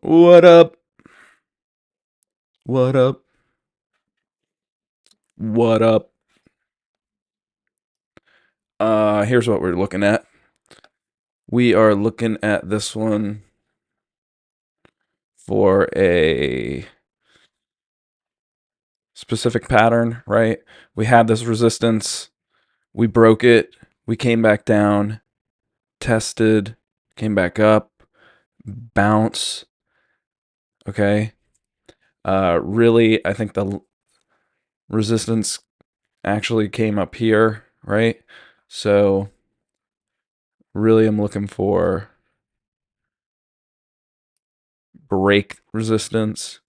What up? What up? What up? Here's what we're looking at. We are looking at this one for a specific pattern, right? We had this resistance, we broke it, we came back down, tested, came back up, bounce, okay? Really, I think the resistance actually came up here, right? So, really, I'm looking for break resistance,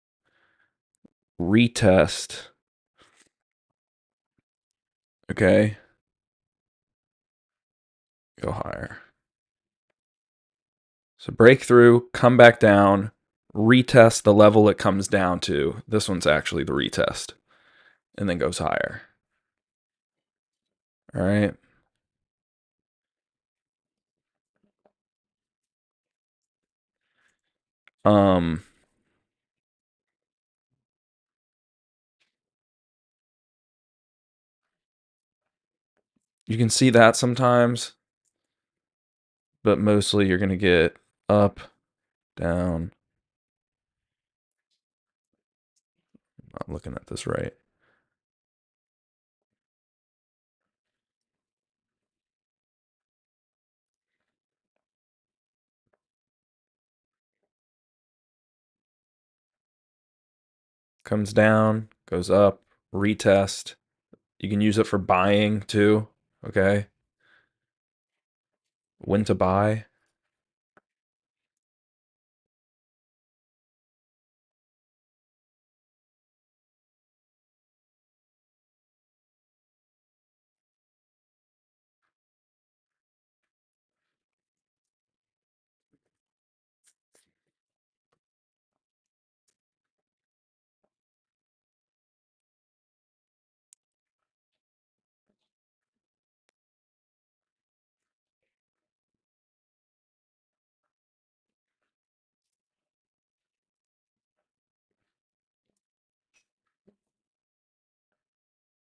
retest, okay? Go higher. So break through, come back down, retest the level it comes down to. This one's actually the retest, and then goes higher. All right. Um, you can see that sometimes, but mostly you're gonna get up, down. Not looking at this right. Comes down, goes up, retest. You can use it for buying too. Okay. When to buy.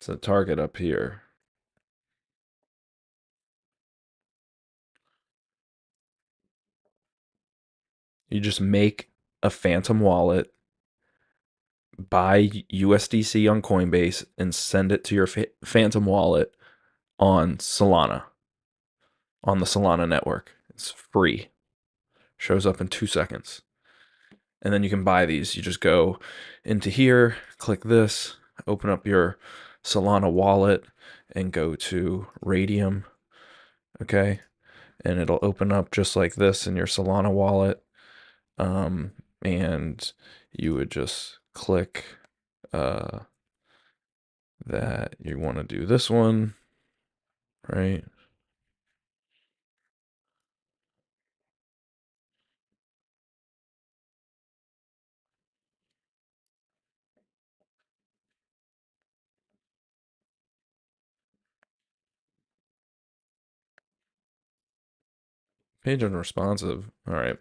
It's a target up here. You just make a phantom wallet, buy USDC on Coinbase, and send it to your phantom wallet on Solana, on the Solana network. It's free. Shows up in 2 seconds. And then you can buy these. You just go into here, click this, open up your Solana wallet, and go to Raydium. Okay. And it'll open up just like this in your Solana wallet. And you would just click that you want to do this one, right? Page unresponsive. All right.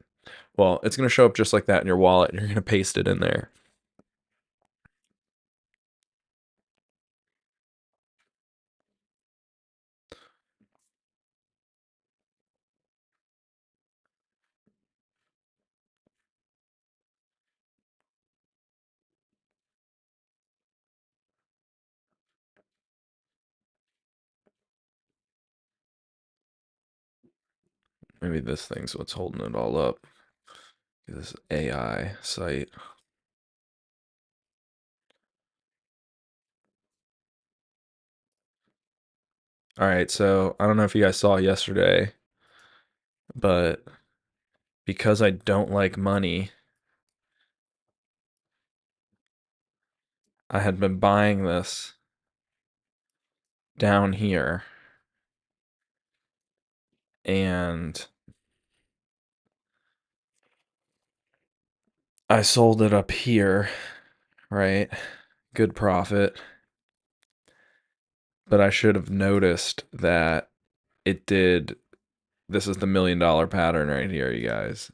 Well, it's going to show up just like that in your wallet. And you're going to paste it in there. Maybe this thing's what's holding it all up. This AI site. All right, so I don't know if you guys saw yesterday, but because I don't like money, I had been buying this down here and I sold it up here, right? Good profit. But I should have noticed that it did. This is the $1 million pattern right here, you guys.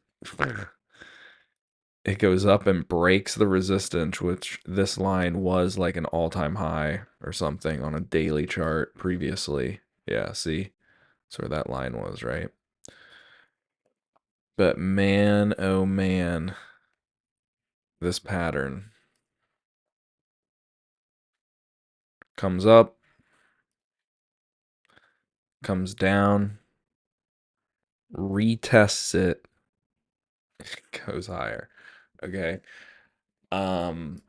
it goes up and breaks the resistance, which this line was like an all-time high or something on a daily chart previously. Yeah, see? That's where that line was, right? But man, oh man, this pattern comes up, comes down, retests it, goes higher. Okay. Um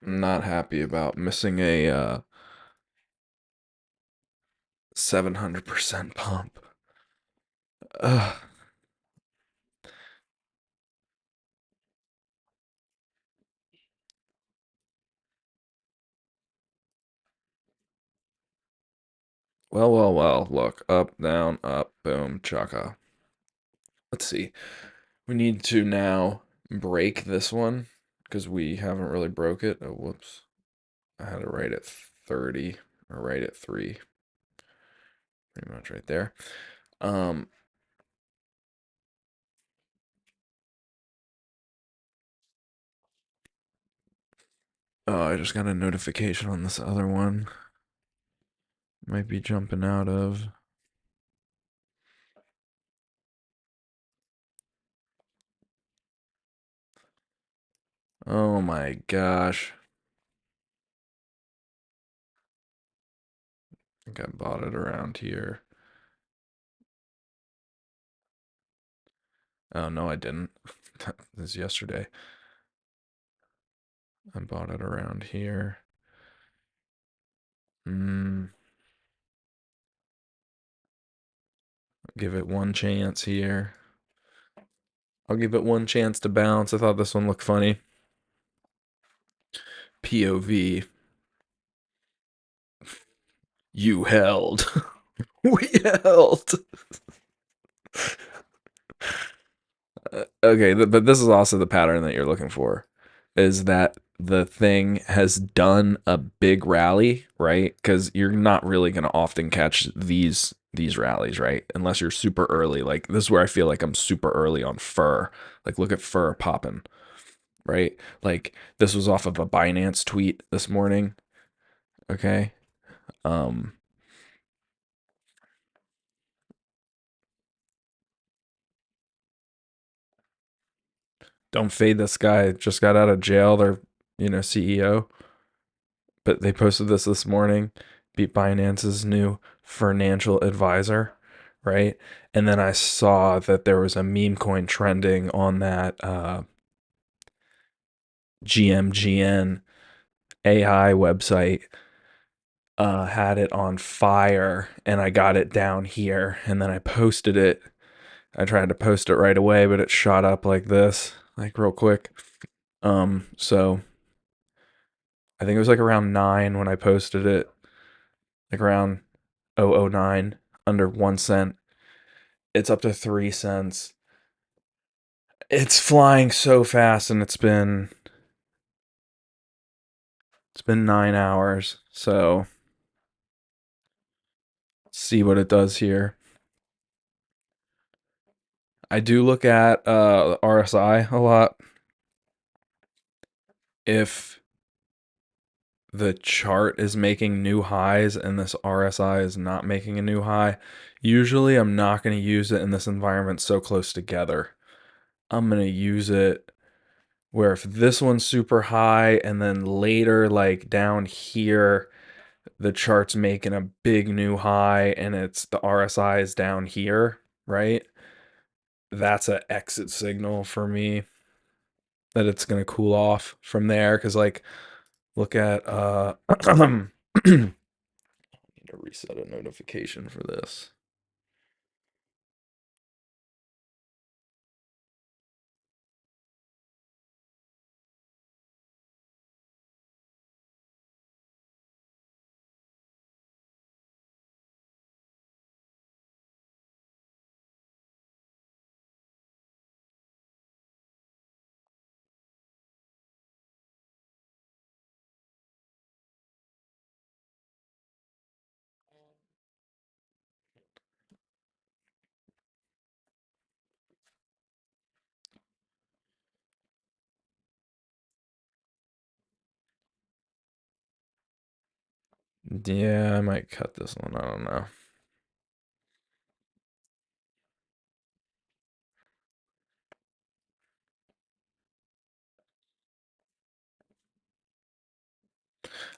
not happy about missing a 700% pump. Ugh. Well, well, well. Look, up, down, up, boom, chaka. Let's see. We need to now break this one because we haven't really broke it. Oh, whoops. I had it right at 30 or right at 3. Pretty much right there. Um, oh, I just got a notification on this other one. Might be jumping out of. Oh my gosh. I think I bought it around here. Oh, no, I didn't. This is yesterday. I bought it around here. Hmm. Give it one chance here. I'll give it one chance to bounce. I thought this one looked funny. POV. You held. We held. Okay, but this is also the pattern that you're looking for, is that the thing has done a big rally, right? Because you're not really going to often catch these rallies, right? Unless you're super early. Like this is where I feel like I'm super early on fur. Like look at fur popping, right? Like this was off of a Binance tweet this morning. Okay. Um, don't fade this guy. Just got out of jail. Their CEO. But they posted this morning. Beat Binance's new financial advisor, right? And then I saw that there was a meme coin trending on that GMGN AI website. Had it on fire, and I got it down here, and then I posted it. I tried to post it right away, but it shot up like this, like real quick. So I think it was like around 9 when I posted it, like around 009, under 1 cent. It's up to 3 cents. It's flying so fast, and it's been 9 hours. So see what it does here. I do look at RSI a lot. If the chart is making new highs and this RSI is not making a new high, usually I'm not going to use it in this environment so close together. I'm going to use it where if this one's super high and then later, like down here, the chart's making a big new high and it's the RSI is down here, right? That's an exit signal for me that it's going to cool off from there. Cause like, look at, need to reset a notification for this. Yeah, I might cut this one. I don't know.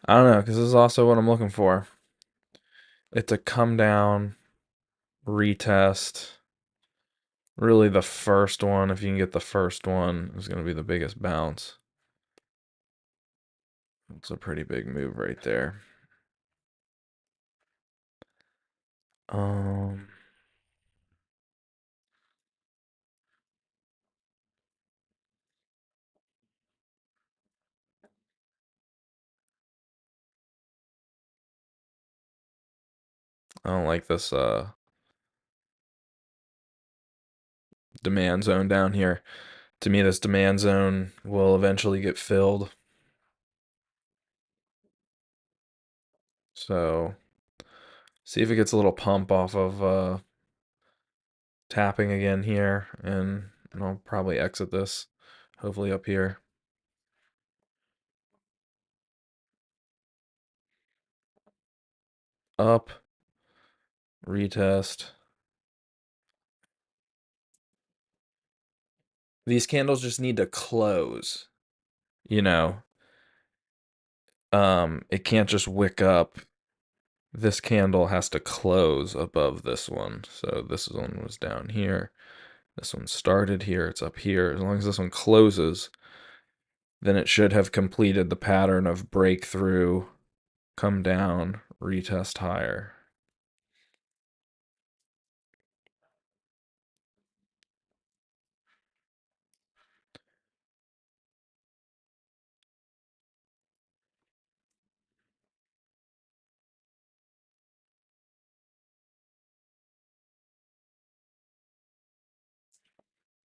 I don't know, because this is also what I'm looking for. It's a come down, retest. Really, the first one, if you can get the first one, is going to be the biggest bounce. It's a pretty big move right there. Um, I don't like this demand zone down here. To me, this demand zone will eventually get filled. So, see if it gets a little pump off of tapping again here, and I'll probably exit this, hopefully up here. Up, retest. These candles just need to close, you know. It can't just wick up. This candle has to close above this one. So this one was down here. This one started here, it's up here. As long as this one closes, then it should have completed the pattern of breakthrough, come down, retest higher.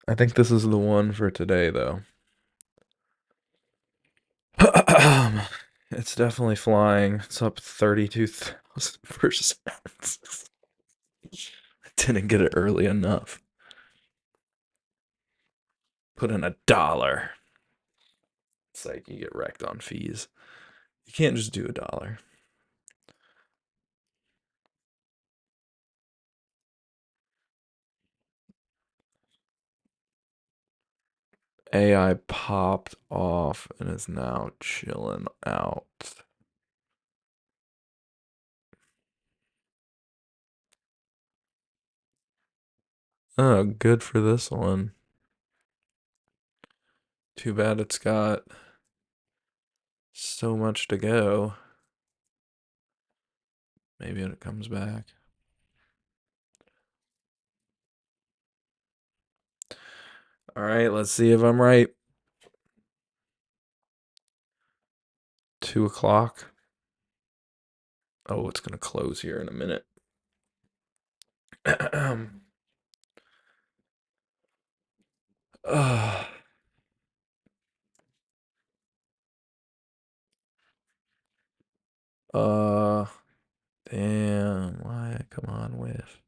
I think this is the one for today, though. It's definitely flying. It's up 32,000%. I didn't get it early enough. Put in $1. It's like you get wrecked on fees. You can't just do $1. AI popped off and is now chilling out. Oh, good for this one. Too bad it's got so much to go. Maybe it comes back. All right, let's see if I'm right. 2 o'clock. Oh, it's gonna close here in a minute. uh, uh, damn. Why? Come on, with.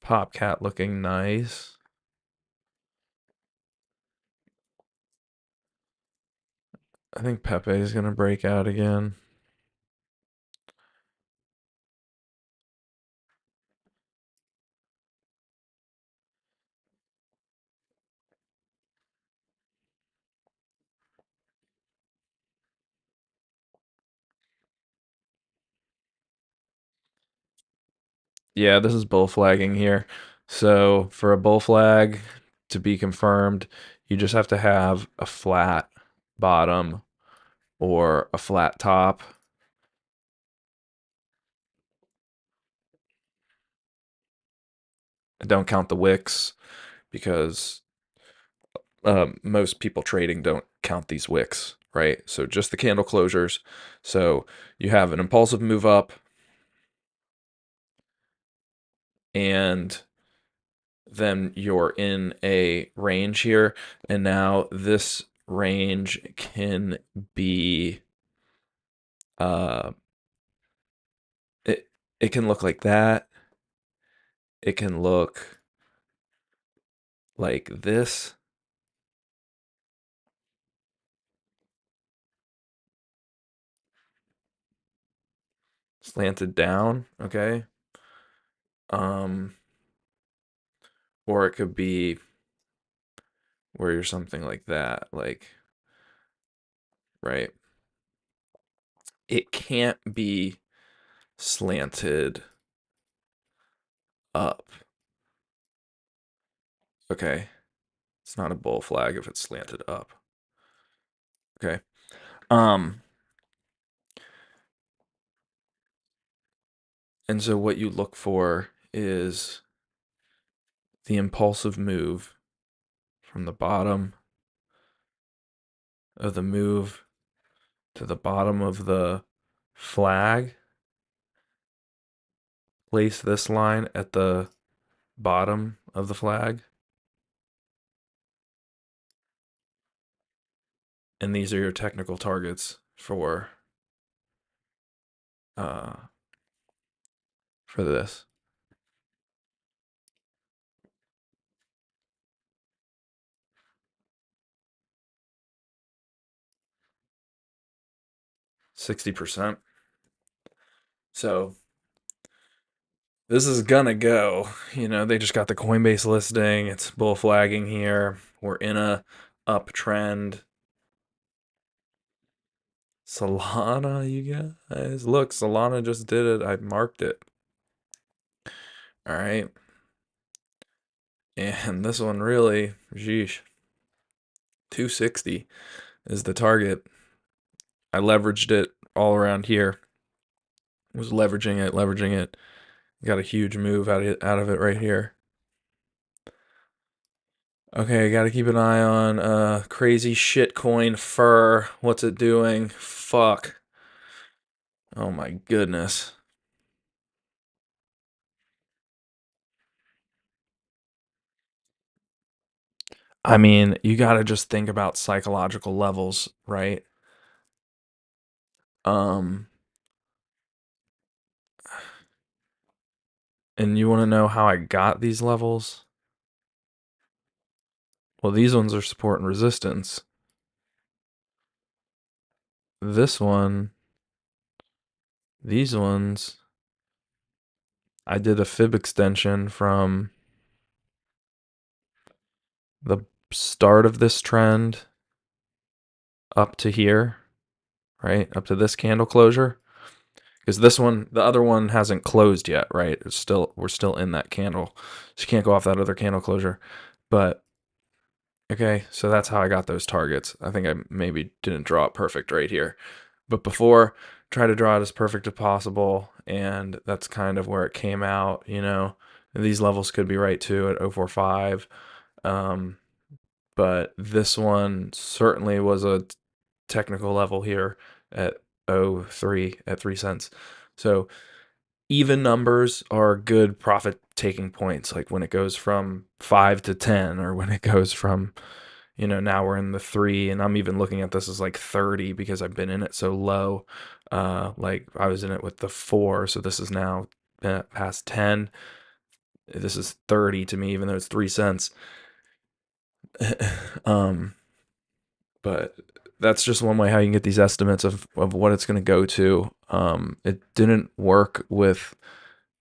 Popcat looking nice. I think Pepe is gonna break out again. Yeah, this is bull flagging here. So for a bull flag to be confirmed, you just have to have a flat bottom or a flat top. I don't count the wicks because most people trading don't count these wicks, right? So just the candle closures. So you have an impulsive move up and then you're in a range here. And now this range can be uh it it can look like that. It can look like this. Slanted down, okay? Um or it could be where you're something like that, like right. It can't be slanted up. Okay. It's not a bull flag if it's slanted up. Okay. Um and so what you look for is the impulsive move from the bottom of the move to the bottom of the flag. Place this line at the bottom of the flag. And these are your technical targets uh for this. 60%. So this is gonna go. They just got the Coinbase listing. It's bull flagging here. We're in a uptrend. Solana, you guys. Look, Solana just did it. I marked it. All right. And this one really, sheesh. 260 is the target. I leveraged it all around here. Was leveraging it, leveraging it. Got a huge move out of it right here. Okay, got to keep an eye on crazy shitcoin fur. What's it doing? Fuck. Oh my goodness. I mean, you got to just think about psychological levels, right? Um and you want to know how I got these levels? Well, these ones are support and resistance. This one, these ones, I did a fib extension from the start of this trend up to here, right? Up to this candle closure. Because this one, the other one hasn't closed yet, right? We're still in that candle. So you can't go off that other candle closure. But okay, so that's how I got those targets. I think I maybe didn't draw it perfect right here. But before, try to draw it as perfect as possible, and that's kind of where it came out. And these levels could be right too at 045. But this one certainly was a technical level here at 0.03 at 3 cents. So even numbers are good profit taking points, like when it goes from 5 to 10, or when it goes from, now we're in the 3, and I'm even looking at this as like 30 because I've been in it so low. Like I was in it with the 4, so this is now past 10. This is 30 to me, even though it's 3 cents. um but that's just one way how you can get these estimates of what it's going to go to. It didn't work with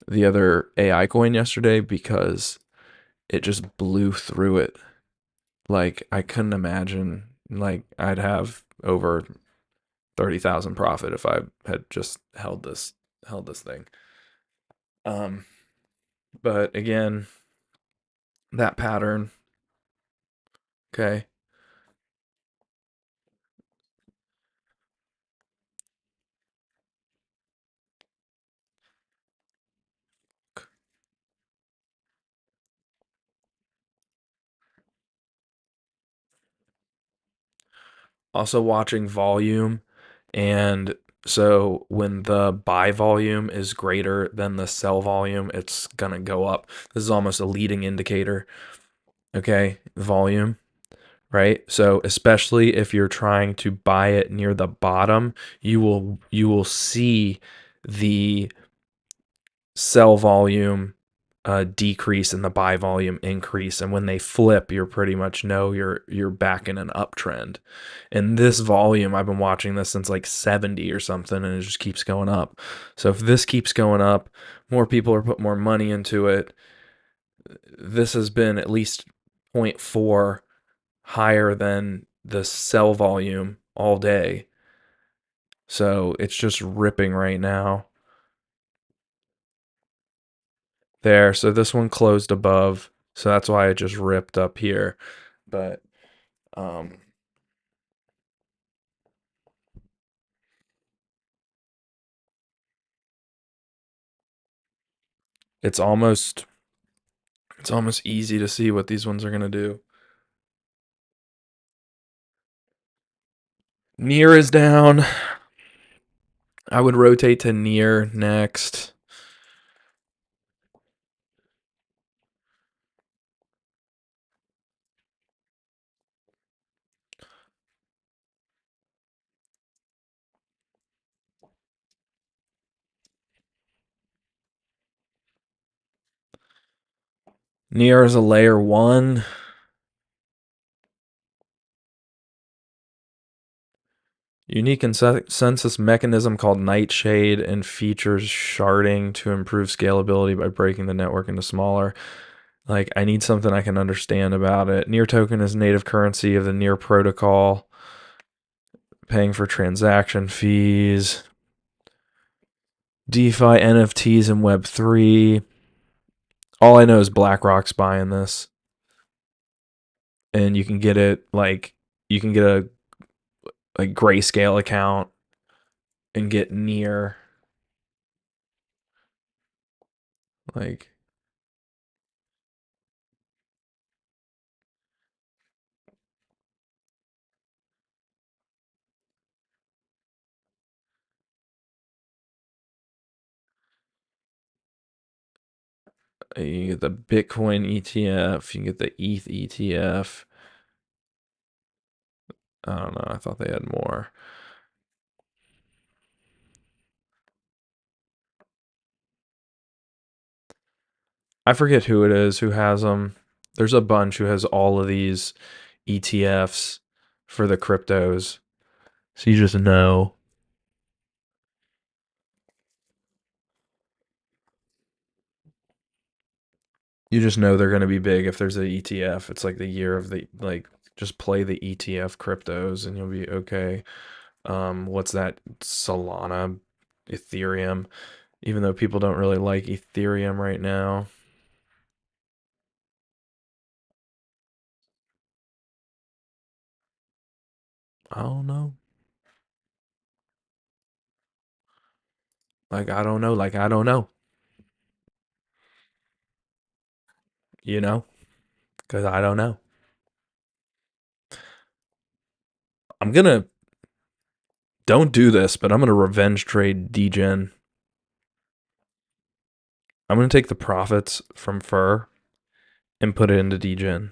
the other AI coin yesterday because it just blew through it. Like I couldn't imagine, like I'd have over 30,000 profit if I had just held this thing. Um But again, that pattern, okay. Also watching volume, and so when the buy volume is greater than the sell volume, it's gonna go up. This is almost a leading indicator, okay? Volume, right? So especially if you're trying to buy it near the bottom, you will see the sell volume decrease and the buy volume increase, and when they flip, you're pretty much know you're back in an uptrend. And this volume, I've been watching this since like 70 or something, and it just keeps going up. So if this keeps going up, more people are putting more money into it. This has been at least zero point 0.4 higher than the sell volume all day. So it's just ripping right now. There. So this one closed above. So that's why it just ripped up here. But um it's almost it's almost easy to see what these ones are going to do. Near is down. I would rotate to near next. Near is a layer 1. Unique consensus mechanism called Nightshade and features sharding to improve scalability by breaking the network into smaller. Like, I need something I can understand about it. Near token is native currency of the Near protocol, paying for transaction fees. DeFi, NFTs, and Web3. All I know is BlackRock's buying this, and you can get it like you can get a Grayscale account and get near like you get the Bitcoin ETF, you can get the ETH ETF. I don't know. I thought they had more. I forget who it is who has them. There's a bunch who has all of these ETFs for the cryptos. So you just know. You just know they're going to be big if there's an ETF. It's like the year of the like just play the ETF cryptos and you'll be okay. What's that? Solana, Ethereum. Even though people don't really like Ethereum right now. I don't know. Like I don't know. Like I don't know. You know? Because I don't know. I'm gonna don't do this, but I'm gonna revenge trade Degen. I'm gonna take the profits from Fur and put it into Degen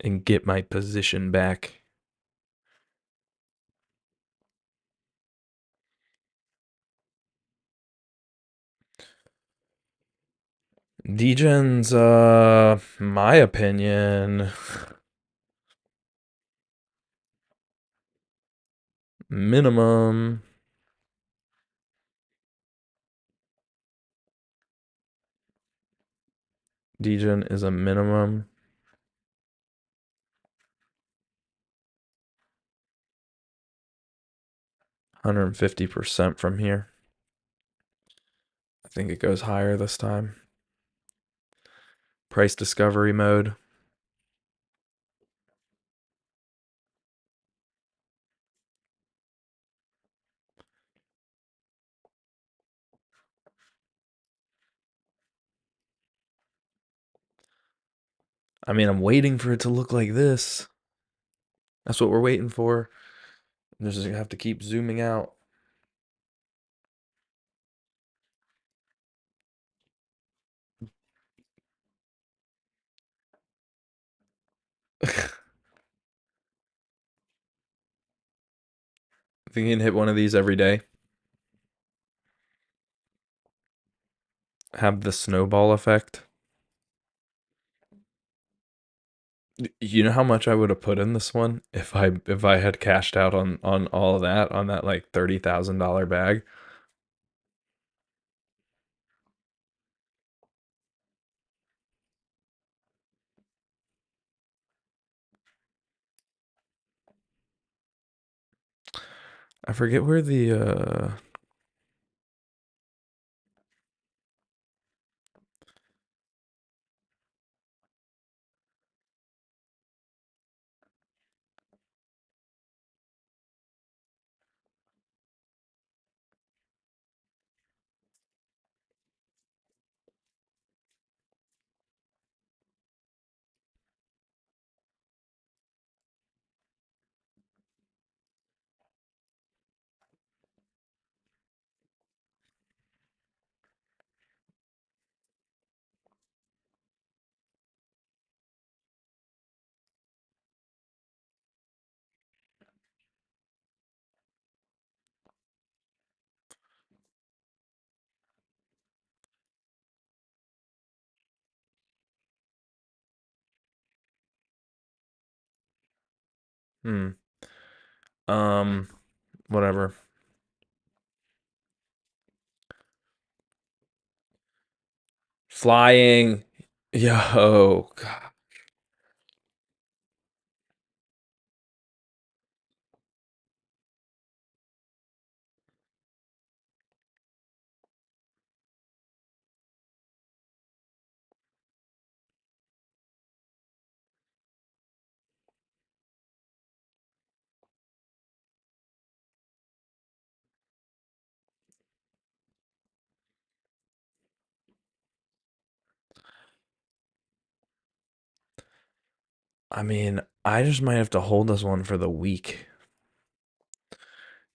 and get my position back. Degen's my opinion, minimum. Degen is a minimum. 150% from here. think it goes higher this time. Price discovery mode. I mean, I'm waiting for it to look like this. That's what we're waiting for. Just have to keep zooming out. I think you can hit one of these every day. Have the snowball effect. You know how much I would have put in this one if I had cashed out on all of that on that like $30,000 bag. I forget where the hmm um whatever. Flying. Yo, God. I mean, I just might have to hold this one for the week.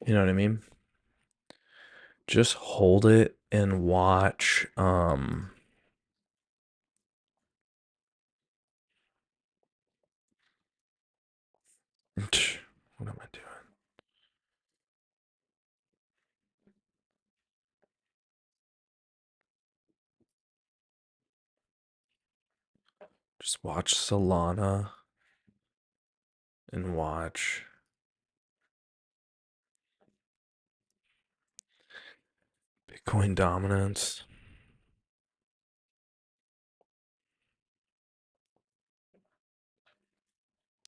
You know what I mean? Just hold it and watch what am I doing? Just watch Solana and watch Bitcoin dominance.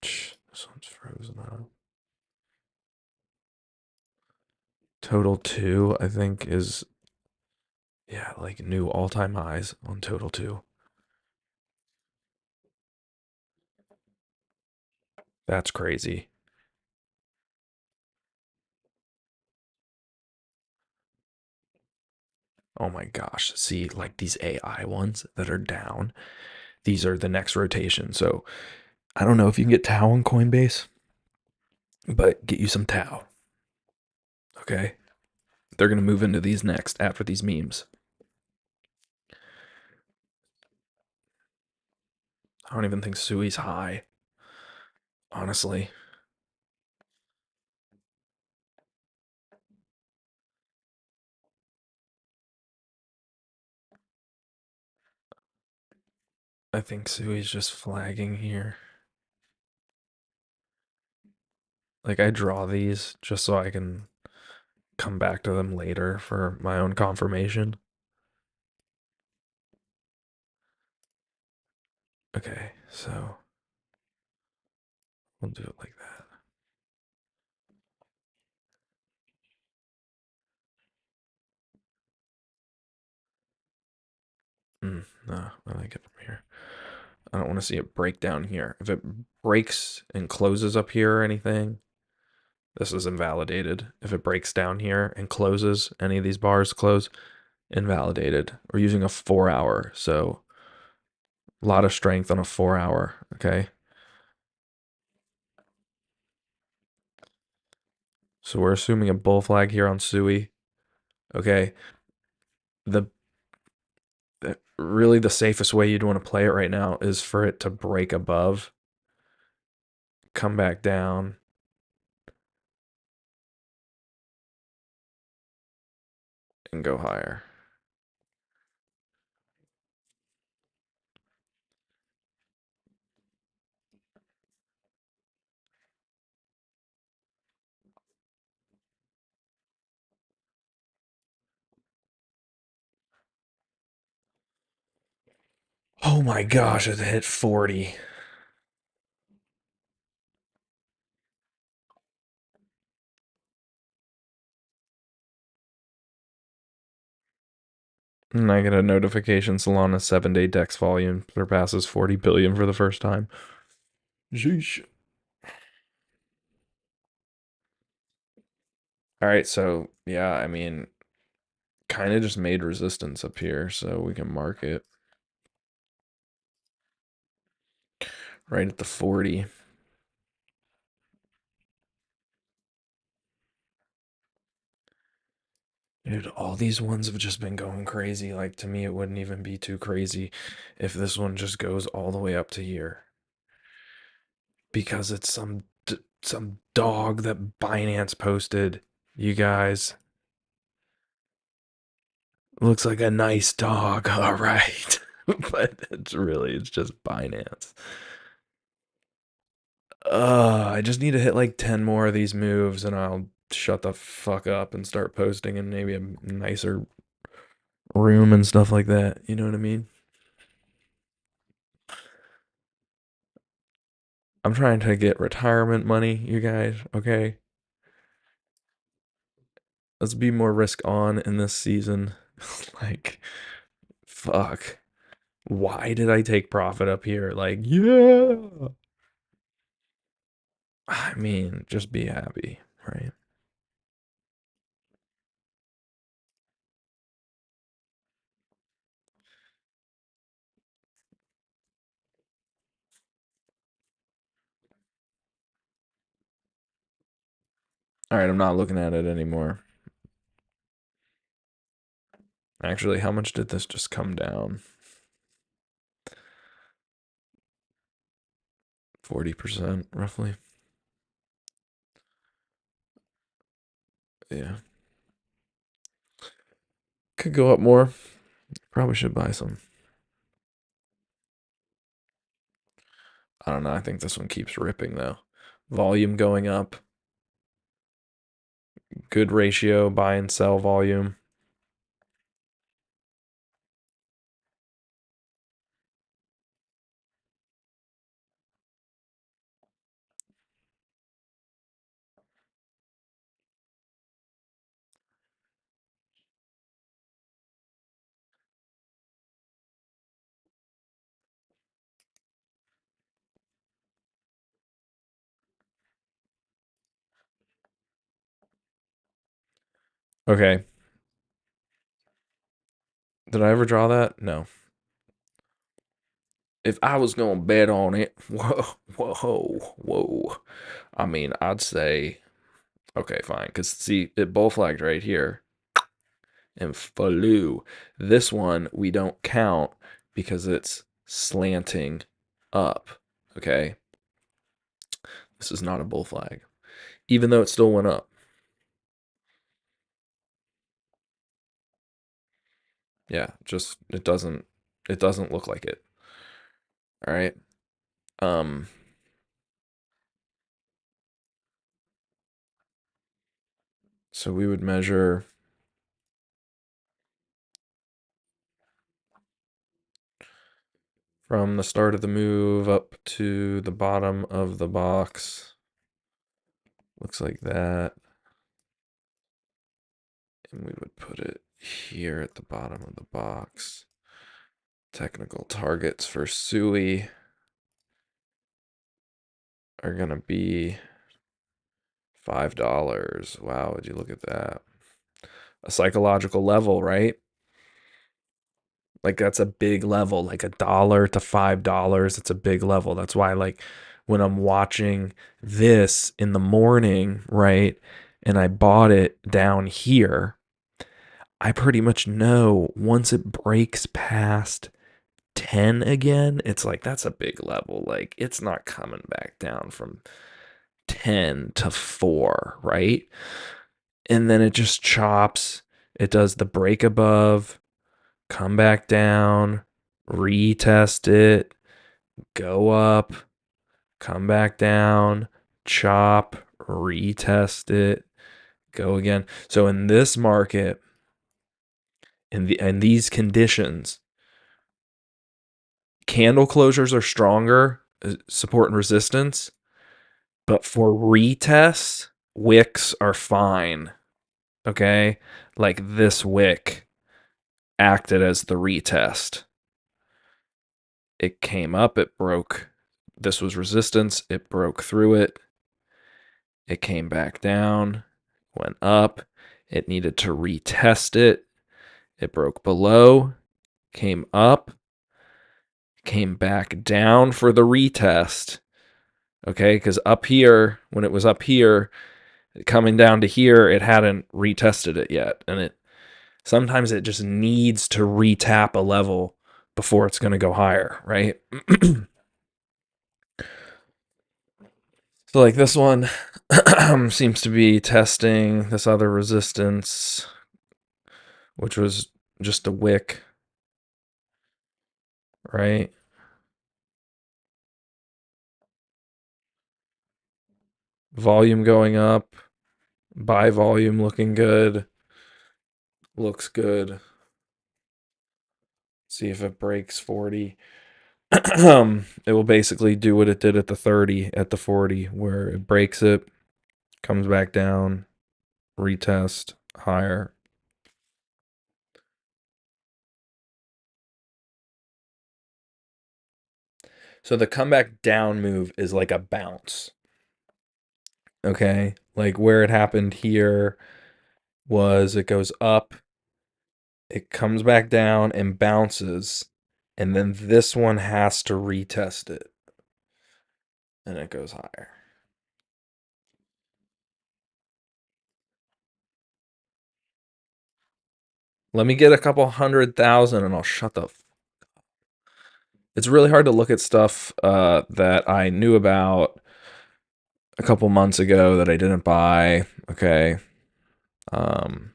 This one's frozen up. Total 2, I think, is, yeah, like new all-time highs on Total 2. That's crazy. Oh my gosh. See, like these AI ones that are down, these are the next rotation. So I don't know if you can get Tau on Coinbase, but get you some Tau. Okay. They're going to move into these next after these memes. I don't even think Sui's high, honestly. I think Sui's just flagging here. Like I draw these just so I can come back to them later for my own confirmation. Okay, so we'll do it like that. No, I like it from here. I don't want to see it break down here. If it breaks and closes up here or anything, this is invalidated. If it breaks down here and closes, any of these bars close, invalidated. We're using a 4 hour, so a lot of strength on a 4 hour. Okay. So we're assuming a bull flag here on Sui. Okay. The really the safest way you'd want to play it right now is for it to break above, come back down, and go higher. Oh my gosh, it hit 40. And I get a notification Solana's 7-day DEX volume surpasses 40 billion for the first time. Sheesh. All right, so yeah, I mean, kind of just made resistance up here, so we can mark it right at the 40. Dude, all these ones have just been going crazy. Like, to me, it wouldn't even be too crazy if this one just goes all the way up to here. Because it's some dog that Binance posted, you guys. Looks like a nice dog, all right. But it's just Binance. I just need to hit like 10 more of these moves and I'll shut the fuck up and start posting in maybe a nicer room and stuff like that. You know what I mean? I'm trying to get retirement money, you guys, okay? Let's be more risk on in this season. Like, fuck. Why did I take profit up here? Like, yeah. I mean, just be happy, right? All right, I'm not looking at it anymore. Actually, how much did this just come down? 40% roughly. Yeah. Could go up more. Probably should buy some. I don't know. I think this one keeps ripping though. Volume going up. Good ratio, buy and sell volume. Okay. Did I ever draw that? No. If I was gonna bet on it, whoa. I mean, I'd say okay, fine. Because see, it bull flagged right here and flew. This one we don't count because it's slanting up. Okay. This is not a bull flag, even though it still went up. Yeah, just it doesn't look like it. All right. Um so we would measure from the start of the move up to the bottom of the box. Looks like that. And we would put it here at the bottom of the box. Technical targets for SUI are going to be $5. Wow, would you look at that? A psychological level, right? Like that's a big level, like $1 to $5. It's a big level. That's why, like, when I'm watching this in the morning, right, and I bought it down here, I pretty much know once it breaks past 10 again, it's like that's a big level. Like it's not coming back down from 10 to 4, right? And then it just chops. It does the break above, come back down, retest it, go up, come back down, chop, retest it, go again. So in this market, in these conditions, candle closures are stronger, support and resistance, but for retests, wicks are fine. Okay? Like this wick acted as the retest. It came up, it broke. This was resistance, it broke through it. It came back down, went up. It needed to retest it. It broke below, came up, came back down for the retest. Okay, because up here, when it was up here, coming down to here, it hadn't retested it yet. And it sometimes it just needs to retap a level before it's going to go higher, right? So like this one seems to be testing this other resistance, which was just a wick, right? Volume going up, buy volume looking good, looks good. See if it breaks 40. It will basically do what it did at the 30, at the 40, where it breaks it, comes back down, retest higher. So the comeback down move is like a bounce. Okay? Like where it happened here was it goes up, it comes back down and bounces, and then this one has to retest it. And it goes higher. Let me get a couple 100,000 and I'll shut the it's really hard to look at stuff that I knew about a couple months ago that I didn't buy. Okay. Um,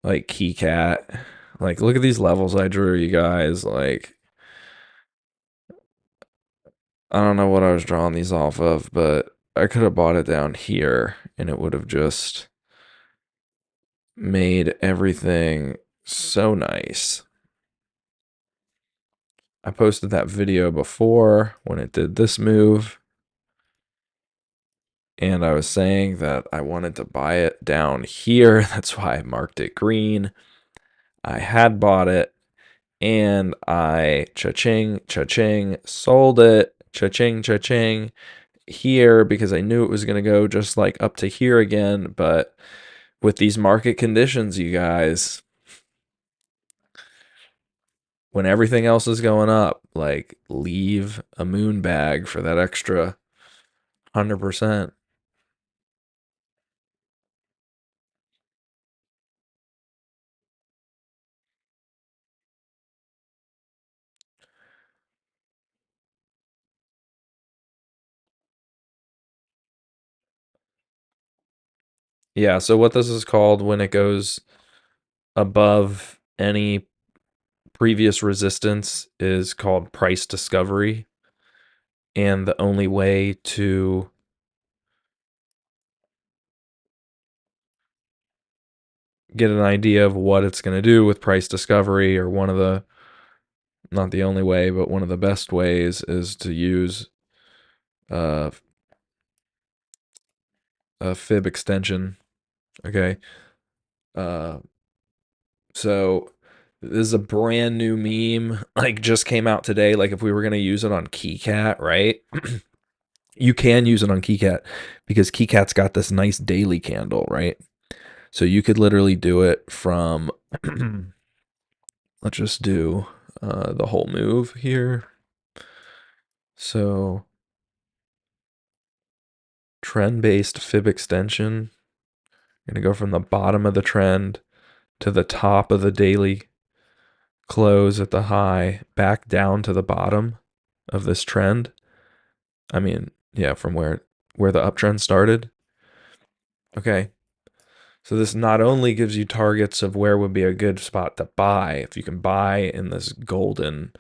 like KeyCat. Like, look at these levels I drew, you guys. Like, I don't know what I was drawing these off of, but I could have bought it down here and it would have just made everything so nice. I posted that video before when it did this move. And I was saying that I wanted to buy it down here. That's why I marked it green. I had bought it and I cha-ching, cha-ching, sold it, cha-ching, cha-ching here because I knew it was going to go just like up to here again. But with these market conditions, you guys, when everything else is going up, like leave a moon bag for that extra 100%. Yeah, so what this is called when it goes above any previous resistance is called price discovery. And the only way to get an idea of what it's going to do with price discovery, or one of the, not the only way, but one of the best ways, is to use uh, a fib extension. Okay. Uh, so This is a brand new meme, like just came out today. Like if we were gonna use it on KeyCat, right? You can use it on KeyCat because KeyCat's got this nice daily candle, right? So you could literally do it from let's just do the whole move here. So trend-based fib extension. You're gonna go from the bottom of the trend to the top of the daily close at the high, back down to the bottom of this trend. I mean, yeah, from where the uptrend started. Okay. So this not only gives you targets of where would be a good spot to buy, if you can buy in this golden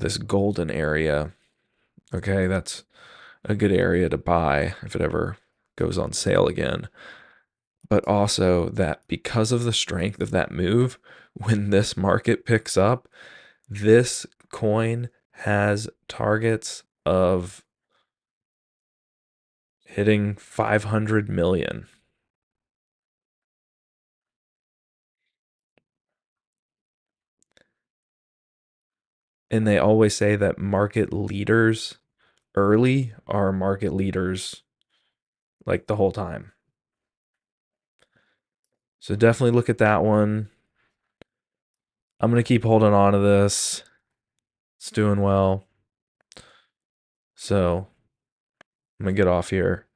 area. Okay, that's a good area to buy if it ever goes on sale again. But also that because of the strength of that move, when this market picks up, this coin has targets of hitting 500 million. And they always say that market leaders early are market leaders like the whole time. So definitely look at that one. I'm going to keep holding on to this. It's doing well. So I'm going to get off here.